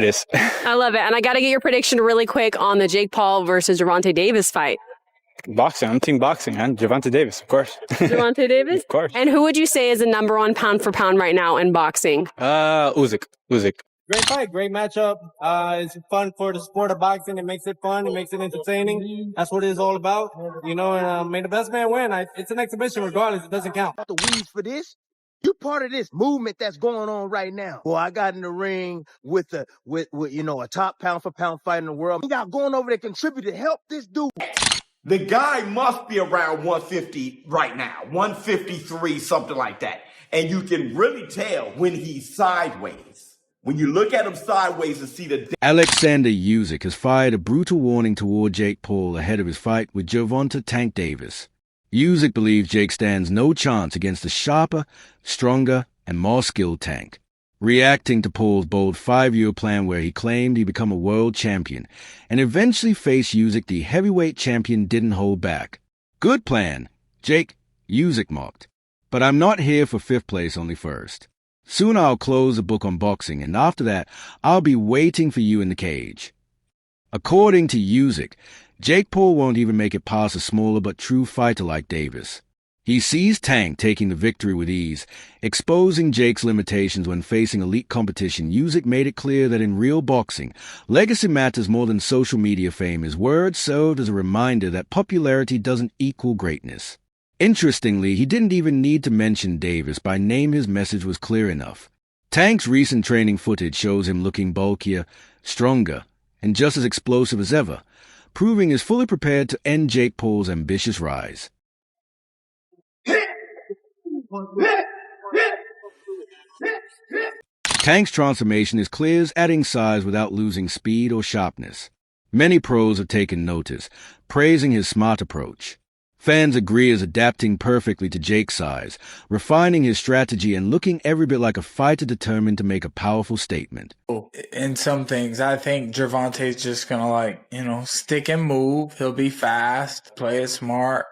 It is. I love it. And I got to get your prediction really quick on the Jake Paul versus Gervonta Davis fight. Boxing. I'm team boxing, man. Gervonta Davis, of course. Gervonta Davis? Of course. And who would you say is the #1 pound for pound right now in boxing? Usyk. Great fight, great matchup. It's fun for the sport of boxing. It makes it fun. It makes it entertaining. That's what it is all about. You know, and may the best man win. It's an exhibition regardless. It doesn't count. The weeds for this. You part of this movement that's going on right now. Well, I got in the ring with a top pound for pound fight in the world. We got going over there contribute to help this dude. The guy must be around 150 right now, 153, something like that. And you can really tell when he's sideways. When you look at him sideways and see the... Alexander Usyk has fired a brutal warning toward Jake Paul ahead of his fight with Gervonta "Tank" Davis. Usyk believes Jake stands no chance against a sharper, stronger, and more skilled Tank. Reacting to Paul's bold 5-year plan where he claimed he'd become a world champion and eventually face Usyk, the heavyweight champion didn't hold back. Good plan, Jake, Usyk mocked. But I'm not here for 5th place, only 1st. Soon I'll close the book on boxing, and after that, I'll be waiting for you in the cage. According to Usyk, Jake Paul won't even make it past a smaller but true fighter like Davis. He sees Tank taking the victory with ease, exposing Jake's limitations when facing elite competition. Usyk made it clear that in real boxing, legacy matters more than social media fame. His words served as a reminder that popularity doesn't equal greatness. Interestingly, he didn't even need to mention Davis by name. His message was clear enough. Tank's recent training footage shows him looking bulkier, stronger, and just as explosive as ever, proving he's fully prepared to end Jake Paul's ambitious rise. Tank's transformation is clear as adding size without losing speed or sharpness. Many pros have taken notice, praising his smart approach. Fans agree he's adapting perfectly to Jake's size, refining his strategy and looking every bit like a fighter determined to make a powerful statement. In some things, I think Gervonta's just gonna stick and move. He'll be fast, play it smart,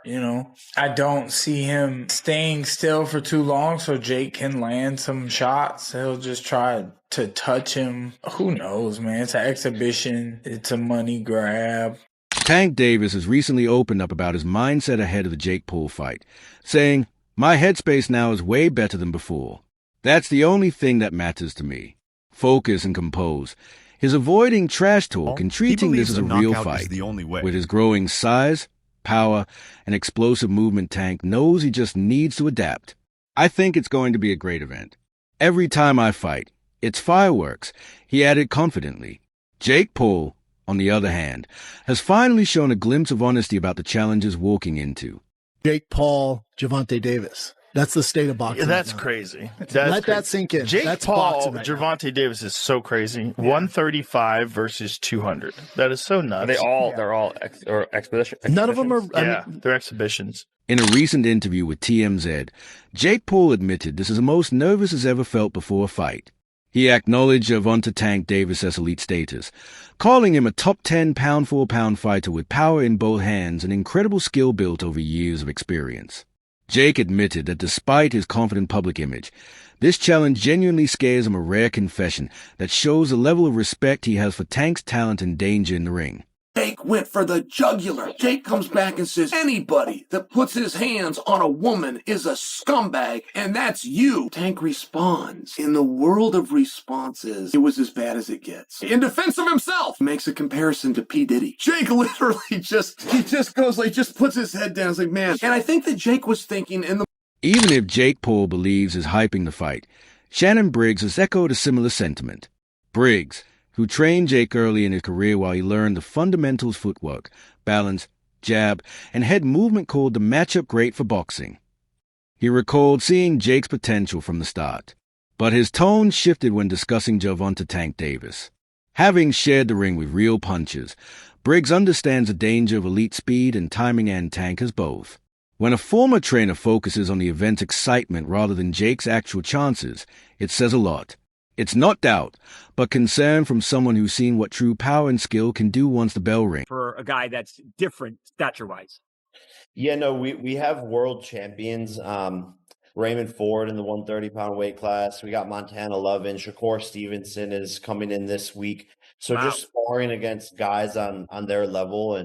I don't see him staying still for too long so Jake can land some shots. He'll just try to touch him. Who knows, man? It's an exhibition. It's a money grab. Tank Davis has recently opened up about his mindset ahead of the Jake Paul fight, saying, "My headspace now is way better than before. That's the only thing that matters to me. Focus and compose." He's avoiding trash talk and treating this as a real fight. With his growing size, power, and explosive movement, Tank knows he just needs to adapt. "I think it's going to be a great event. Every time I fight, it's fireworks," he added confidently. Jake Paul, on the other hand, has finally shown a glimpse of honesty about the challenges walking into. Jake Paul, Gervonta Davis. That's the state of boxing. Yeah, that's crazy. Let that sink in. Jake that's Paul, Gervonta Davis is so crazy. Yeah. 135 versus 200. That is so nuts. They're all exhibitions. None of them are. They're exhibitions. In a recent interview with TMZ, Jake Paul admitted this is the most nervous he's ever felt before a fight. He acknowledged Gervonta "Tank" Davis' elite status, calling him a top 10 pound-for-pound fighter with power in both hands and incredible skill built over years of experience. Jake admitted that despite his confident public image, this challenge genuinely scares him, a rare confession that shows the level of respect he has for Tank's talent and danger in the ring. Jake went for the jugular. Jake comes back and says, anybody that puts his hands on a woman is a scumbag, and that's you. Tank responds. In the world of responses, it was as bad as it gets. In defense of himself, he makes a comparison to P. Diddy. Jake literally just puts his head down. It's like, man. And I think that Jake was thinking in the... Even if Jake Paul believes is hyping the fight, Shannon Briggs has echoed a similar sentiment. Briggs, who trained Jake early in his career while he learned the fundamentals: footwork, balance, jab, and head movement, called the matchup great for boxing. He recalled seeing Jake's potential from the start, but his tone shifted when discussing Gervonta "Tank" Davis. Having shared the ring with real punchers, Briggs understands the danger of elite speed and timing, and Tank has both. When a former trainer focuses on the event's excitement rather than Jake's actual chances, it says a lot. It's not doubt, but concern from someone who's seen what true power and skill can do once the bell rings. For a guy that's different stature-wise. Yeah, no, we have world champions. Raymond Ford in the 130-pound weight class. We got Montana Lovin. Shakur Stevenson is coming in this week. So just sparring against guys on their level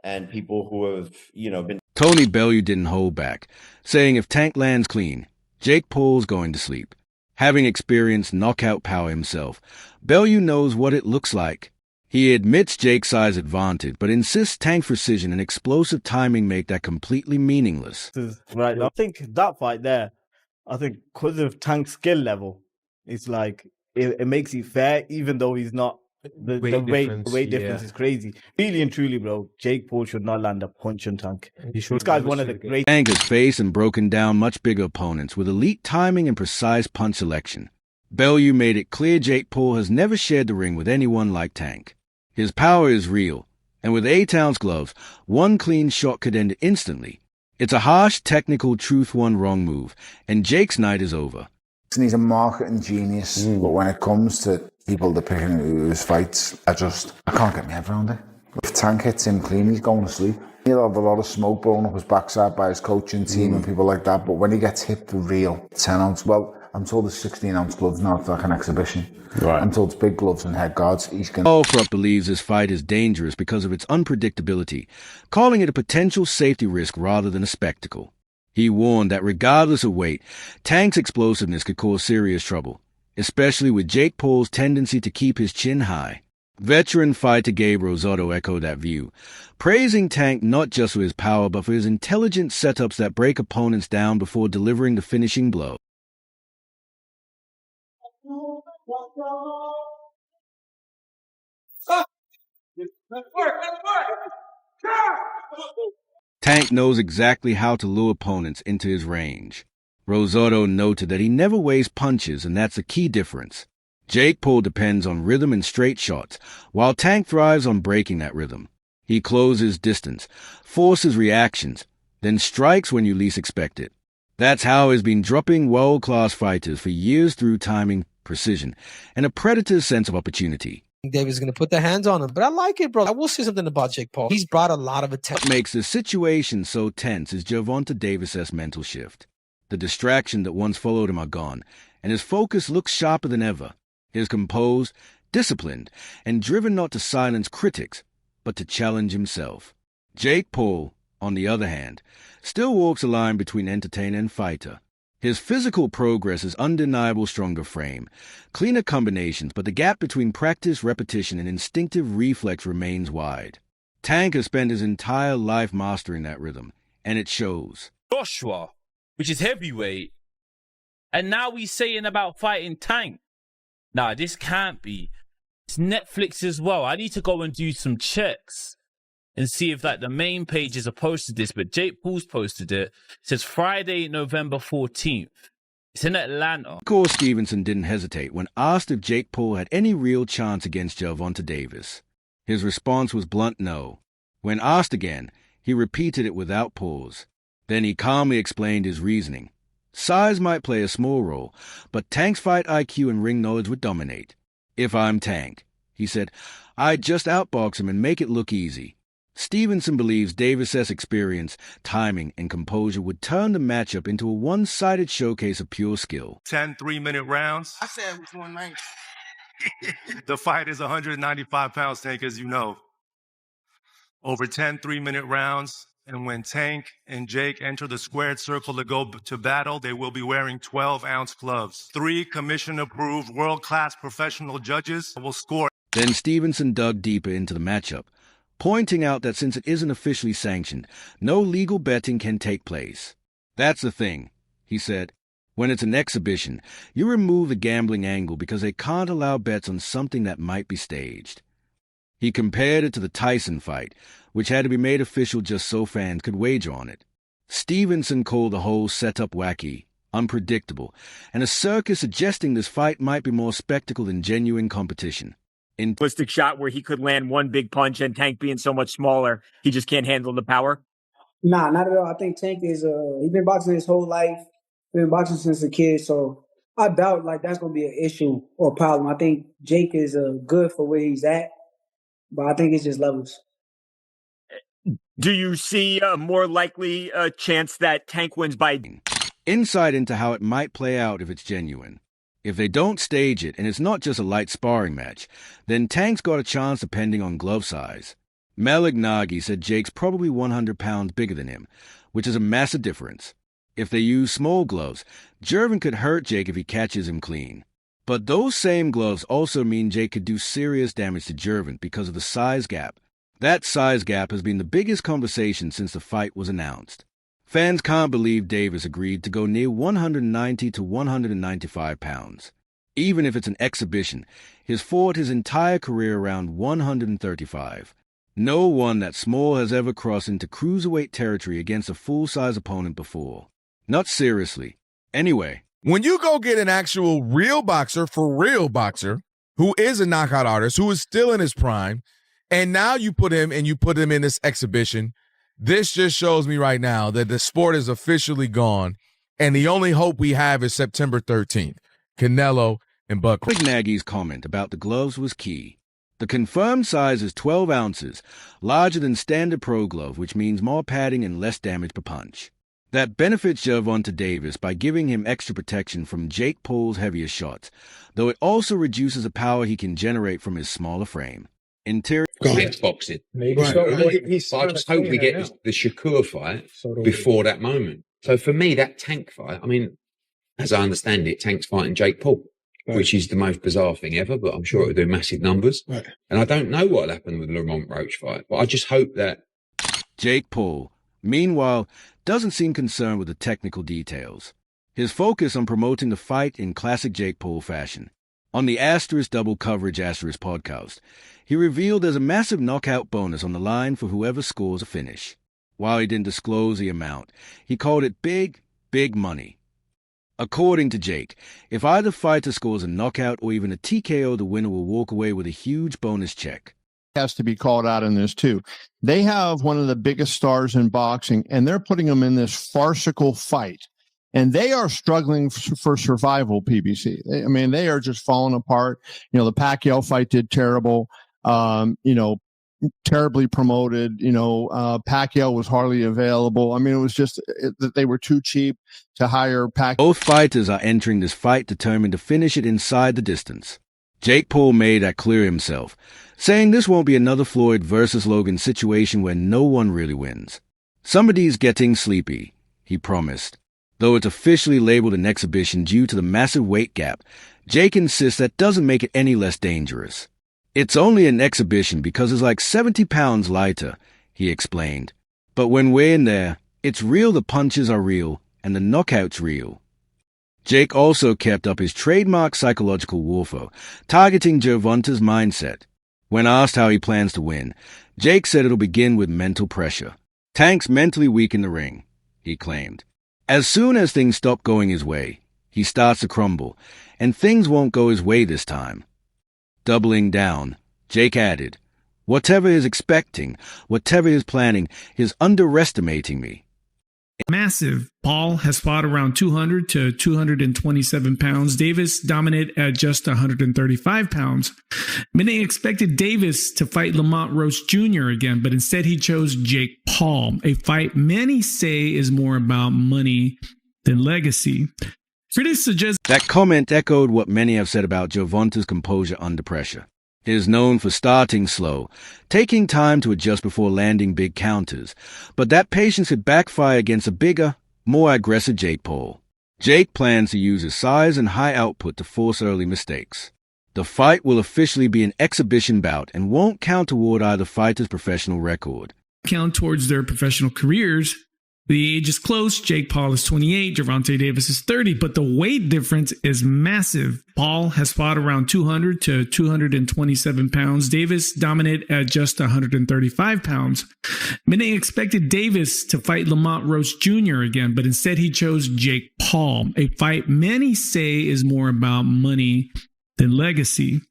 and people who have, been. Tony Bellew didn't hold back, saying if Tank lands clean, Jake Paul's going to sleep. Having experienced knockout power himself, Bellew knows what it looks like. He admits Jake's size advantage, but insists Tank's precision and explosive timing make that completely meaningless. Right, I think that fight there, because of Tank's skill level, it's like it makes it fair, even though he's not. The weight difference is crazy. Really and truly, bro, Jake Paul should not land a punch on Tank. This guy's one of the great. Tank has faced and broken down much bigger opponents with elite timing and precise punch selection. Bellew made it clear Jake Paul has never shared the ring with anyone like Tank. His power is real, and with 8-ounce gloves, one clean shot could end it instantly. It's a harsh, technical, truth-one-wrong move, and Jake's night is over. He's a marketing genius, but when it comes to people depicting his fights, I can't get my head around it. If Tank hits him clean, he's going to sleep. He'll have a lot of smoke blowing up his backside by his coaching team and people like that, but when he gets hit for real, 10-ounce, I'm told it's 16-ounce gloves now, it's like an exhibition. Right. I'm told it's big gloves and head guards. Paul believes this fight is dangerous because of its unpredictability, calling it a potential safety risk rather than a spectacle. He warned that regardless of weight, Tank's explosiveness could cause serious trouble, especially with Jake Paul's tendency to keep his chin high. Veteran fighter Gabe Rosado echoed that view, praising Tank not just for his power but for his intelligent setups that break opponents down before delivering the finishing blow. Tank knows exactly how to lure opponents into his range. Rosado noted that he never wastes punches, and that's a key difference. Jake Paul depends on rhythm and straight shots, while Tank thrives on breaking that rhythm. He closes distance, forces reactions, then strikes when you least expect it. That's how he's been dropping world-class fighters for years through timing, precision, and a predator's sense of opportunity. Davis is going to put their hands on him, but I like it, bro. I will say something about Jake Paul. He's brought a lot of attention. What makes the situation so tense is Gervonta Davis' mental shift. The distraction that once followed him are gone, and his focus looks sharper than ever. He is composed, disciplined, and driven not to silence critics, but to challenge himself. Jake Paul, on the other hand, still walks a line between entertainer and fighter. His physical progress is undeniable stronger frame, cleaner combinations, but the gap between practice, repetition, and instinctive reflex remains wide. Tank has spent his entire life mastering that rhythm, and it shows. Joshua, which is heavyweight, and now he's saying about fighting Tank. Nah, this can't be. It's Netflix as well. I need to go and do some checks and see if the main pages are posted this, but Jake Paul's posted it. It says Friday, November 14th. It's in Atlanta. Of course, Stevenson didn't hesitate when asked if Jake Paul had any real chance against Gervonta Davis. His response was blunt no. When asked again, he repeated it without pause. Then he calmly explained his reasoning. Size might play a small role, but Tank's fight IQ and ring knowledge would dominate. If I'm Tank, he said, I'd just outbox him and make it look easy. Stevenson believes Davis' experience, timing, and composure would turn the matchup into a one-sided showcase of pure skill. 10 3-minute rounds. I said it was 190. The fight is 195 pounds, Tank, as you know. Over 10 3-minute rounds. And when Tank and Jake enter the squared circle to go to battle, they will be wearing 12-ounce gloves. 3 commission-approved world-class professional judges will score. Then Stevenson dug deeper into the matchup, pointing out that since it isn't officially sanctioned, no legal betting can take place. That's the thing, he said. When it's an exhibition, you remove the gambling angle because they can't allow bets on something that might be staged. He compared it to the Tyson fight, which had to be made official just so fans could wager on it. Stevenson called the whole setup wacky, unpredictable, and a circus suggesting this fight might be more spectacle than genuine competition. Realistic shot where he could land one big punch, and Tank being so much smaller, he just can't handle the power? Nah, not at all. I think Tank is he's been boxing his whole life. He's been boxing since a kid, so I doubt that's gonna be an issue or a problem. I think Jake is good for where he's at, but I think it's just levels. Do you see a more likely chance that Tank wins by? Insight into how it might play out if it's genuine. If they don't stage it and it's not just a light sparring match, then Tank's got a chance depending on glove size. Malignaggi said Jake's probably 100 pounds bigger than him, which is a massive difference. If they use small gloves, Gervon could hurt Jake if he catches him clean. But those same gloves also mean Jake could do serious damage to Gervon because of the size gap. That size gap has been the biggest conversation since the fight was announced. Fans can't believe Davis agreed to go near 190 to 195 pounds. Even if it's an exhibition, he's fought his entire career around 135. No one that small has ever crossed into cruiserweight territory against a full-size opponent before. Not seriously. Anyway. When you go get an actual real boxer, for real boxer, who is a knockout artist, who is still in his prime, and now you put him in this exhibition, this just shows me right now that the sport is officially gone, and the only hope we have is September 13th. Canelo and Buck. Nagy's comment about the gloves was key. The confirmed size is 12 ounces, larger than standard pro glove, which means more padding and less damage per punch. That benefits Gervonta Davis by giving him extra protection from JakePaul's heavier shots, though it also reduces the power he can generate from his smaller frame. Interior boxing. Right. I just hope we get the Shakur fight before that moment. So for me, that Tank fight, I mean, as I understand it, Tank's fighting Jake Paul, which is the most bizarre thing ever, but I'm sure it'll do massive numbers. Right. And I don't know what'll happen with the Lamont Roach fight, but I just hope that Jake Paul, meanwhile, doesn't seem concerned with the technical details. His focus on promoting the fight in classic Jake Paul fashion. On the Asterisk Double Coverage Asterisk podcast, he revealed there's a massive knockout bonus on the line for whoever scores a finish. While he didn't disclose the amount, he called it big, big money. According to Jake, if either fighter scores a knockout or even a TKO, the winner will walk away with a huge bonus check. Has to be called out in this too. They have one of the biggest stars in boxing, and they're putting him in this farcical fight. And they are struggling for survival, PBC. I mean, they are just falling apart. You know, the Pacquiao fight did terrible, terribly promoted. Pacquiao was hardly available. I mean, it was just that they were too cheap to hire Pacquiao. Both fighters are entering this fight determined to finish it inside the distance. Jake Paul made that clear himself, saying this won't be another Floyd versus Logan situation where no one really wins. Somebody's getting sleepy, he promised. Though it's officially labeled an exhibition due to the massive weight gap, Jake insists that doesn't make it any less dangerous. It's only an exhibition because it's like 70 pounds lighter, he explained. But when we're in there, it's real, the punches are real, and the knockouts real. Jake also kept up his trademark psychological warfare, targeting Gervonta's mindset. When asked how he plans to win, Jake said it'll begin with mental pressure. Tank's mentally weak in the ring, he claimed. As soon as things stop going his way, he starts to crumble, and things won't go his way this time. Doubling down, Jake added, "Whatever he's expecting, whatever he's planning, he's underestimating me." Massive. Paul has fought around 200 to 227 pounds. Davis dominant at just 135 pounds. Many expected Davis to fight Lamont Roach Jr. again, but instead he chose Jake Paul, a fight many say is more about money than legacy. Critics suggest that comment echoed what many have said about Gervonta's composure under pressure. He is known for starting slow, taking time to adjust before landing big counters, but that patience could backfire against a bigger, more aggressive Jake Paul. Jake plans to use his size and high output to force early mistakes. The fight will officially be an exhibition bout and won't count toward either fighter's professional record. Count towards their professional careers. The age is close. Jake Paul is 28. Gervonta Davis is 30, but the weight difference is massive. Paul has fought around 200 to 227 pounds. Davis dominant at just 135 pounds. Many expected Davis to fight Lamont Roach Jr. again, but instead he chose Jake Paul, a fight many say is more about money than legacy.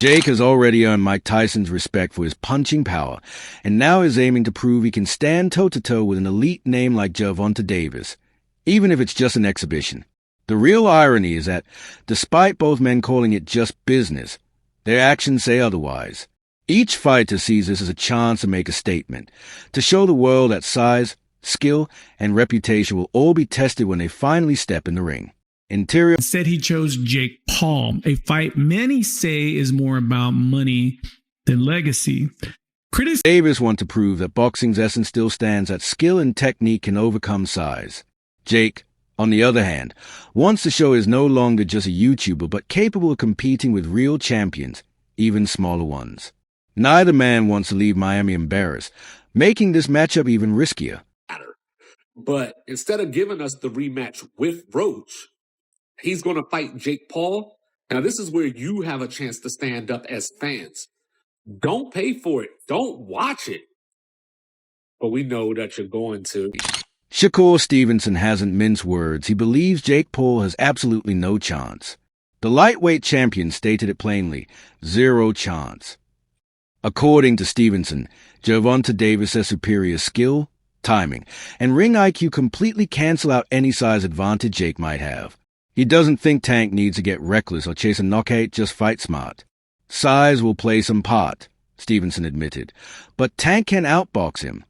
Jake has already earned Mike Tyson's respect for his punching power, and now is aiming to prove he can stand toe-to-toe with an elite name like Gervonta Davis, even if it's just an exhibition. The real irony is that, despite both men calling it just business, their actions say otherwise. Each fighter sees this as a chance to make a statement, to show the world that size skill, and reputation will all be tested when they finally step in the ring. Instead, he chose Jake Paul, a fight many say is more about money than legacy. Davis want to prove that boxing's essence still stands that skill and technique can overcome size. Jake, on the other hand, wants to show is no longer just a YouTuber but capable of competing with real champions, even smaller ones. Neither man wants to leave Miami embarrassed, making this matchup even riskier. But instead of giving us the rematch with Roach, he's going to fight Jake Paul. Now, this is where you have a chance to stand up as fans. Don't pay for it. Don't watch it. But we know that you're going to. Shakur Stevenson hasn't minced words. He believes Jake Paul has absolutely no chance. The lightweight champion stated it plainly, 0 chance. According to Stevenson, Gervonta Davis' superior skill, timing, and ring IQ completely cancel out any size advantage Jake might have. He doesn't think Tank needs to get reckless or chase a knockout, just fight smart. Size will play some part, Stevenson admitted, but Tank can outbox him.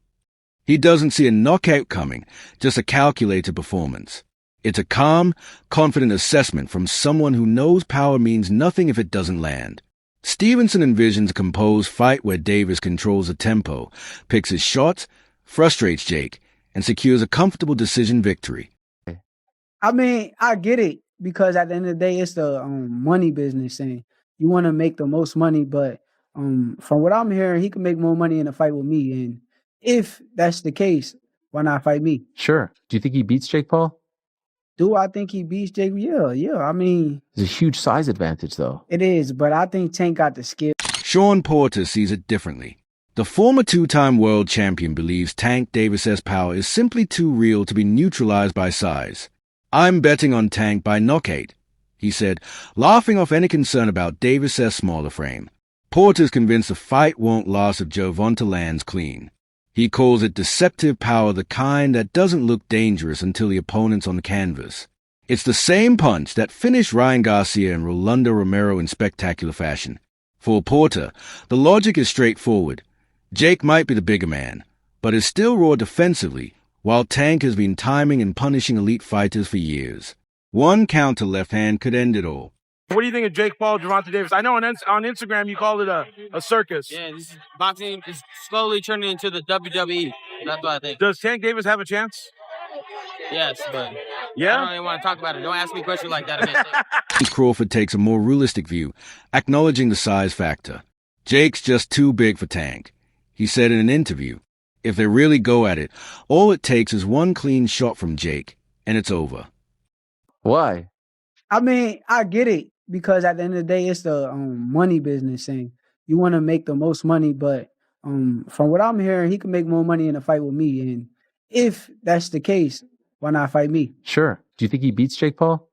He doesn't see a knockout coming, just a calculated performance. It's a calm, confident assessment from someone who knows power means nothing if it doesn't land. Stevenson envisions a composed fight where Davis controls the tempo, picks his shots, frustrates Jake, and secures a comfortable decision victory. I mean, I get it because at the end of the day, it's the money business, and you want to make the most money. But from what I'm hearing, he can make more money in a fight with me. And if that's the case, why not fight me? Sure. Do you think he beats Jake Paul? Do I think he beats Jake? Yeah. I mean, there's a huge size advantage, though. It is, but I think Tank got the skill. Sean Porter sees it differently. The former two-time world champion believes Tank Davis' power is simply too real to be neutralized by size. I'm betting on Tank by knockout, he said, laughing off any concern about Davis' smaller frame. Porter's convinced the fight won't last if Gervonta lands clean. He calls it deceptive power, the kind that doesn't look dangerous until the opponent's on the canvas. It's the same punch that finished Ryan Garcia and Rolando Romero in spectacular fashion. For Porter, the logic is straightforward. Jake might be the bigger man, but is still raw defensively, while Tank has been timing and punishing elite fighters for years. One counter left hand could end it all. What do you think of Jake Paul, Gervonta Davis? I know on Instagram you call it a circus. Yeah, this boxing is slowly turning into the WWE. That's what I think. Does Tank Davis have a chance? Yes, but yeah? I don't even want to talk about it. Don't ask me questions like that again. Crawford takes a more realistic view, acknowledging the size factor. Jake's just too big for Tank. He said in an interview, if they really go at it, all it takes is one clean shot from Jake, and it's over. Why? I mean, I get it because at the end of the day, it's the money business, and you want to make the most money. But from what I'm hearing, he can make more money in a fight with me. And if that's the case, why not fight me? Sure. Do you think he beats Jake Paul?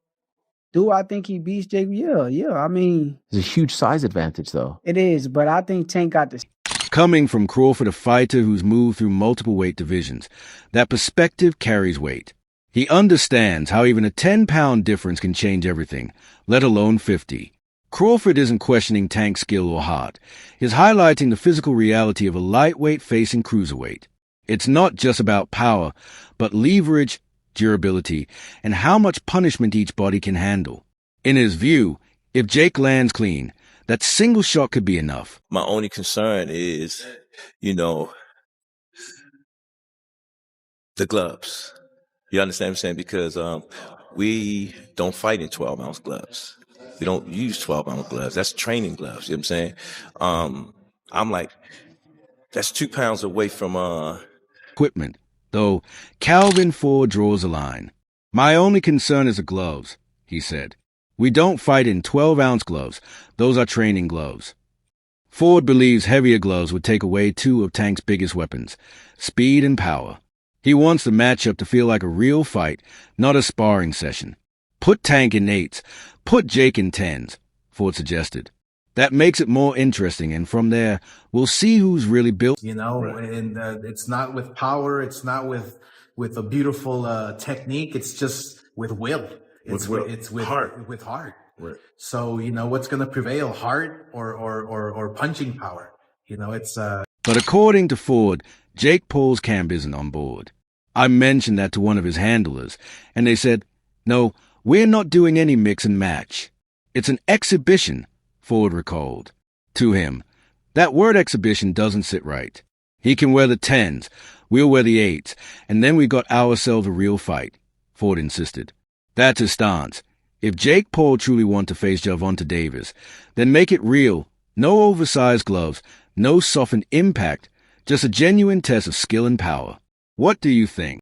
Do I think he beats Jake? Yeah. I mean, there's a huge size advantage, though. It is, but I think Tank got the. Coming from Crawford, a fighter who's moved through multiple weight divisions, that perspective carries weight. He understands how even a 10-pound difference can change everything, let alone 50. Crawford isn't questioning Tank's skill or heart. He's highlighting the physical reality of a lightweight facing cruiserweight. It's not just about power, but leverage, durability, and how much punishment each body can handle. In his view, if Jake lands clean, that single shot could be enough. My only concern is, the gloves. You understand what I'm saying? Because we don't fight in 12-ounce gloves. We don't use 12-ounce gloves. That's training gloves. You know what I'm saying? I'm like, that's 2 pounds away from equipment, though Calvin Ford draws a line. My only concern is the gloves, he said. We don't fight in 12-ounce gloves. Those are training gloves. Ford believes heavier gloves would take away 2 of Tank's biggest weapons, speed and power. He wants the matchup to feel like a real fight, not a sparring session. Put Tank in 8s, put Jake in 10s, Ford suggested. That makes it more interesting, and from there, we'll see who's really built. And it's not with power, it's not with a beautiful technique, it's just with will. It's with heart. With heart. Right. So, what's going to prevail, heart or punching power? It's... But according to Ford, Jake Paul's camp isn't on board. I mentioned that to one of his handlers, and they said, "No, we're not doing any mix and match. It's an exhibition," Ford recalled. To him, that word exhibition doesn't sit right. He can wear the 10s, we'll wear the 8s, and then we got ourselves a real fight, Ford insisted. That's his stance. If Jake Paul truly wants to face Gervonta Davis, then make it real. No oversized gloves, no softened impact, just a genuine test of skill and power. What do you think?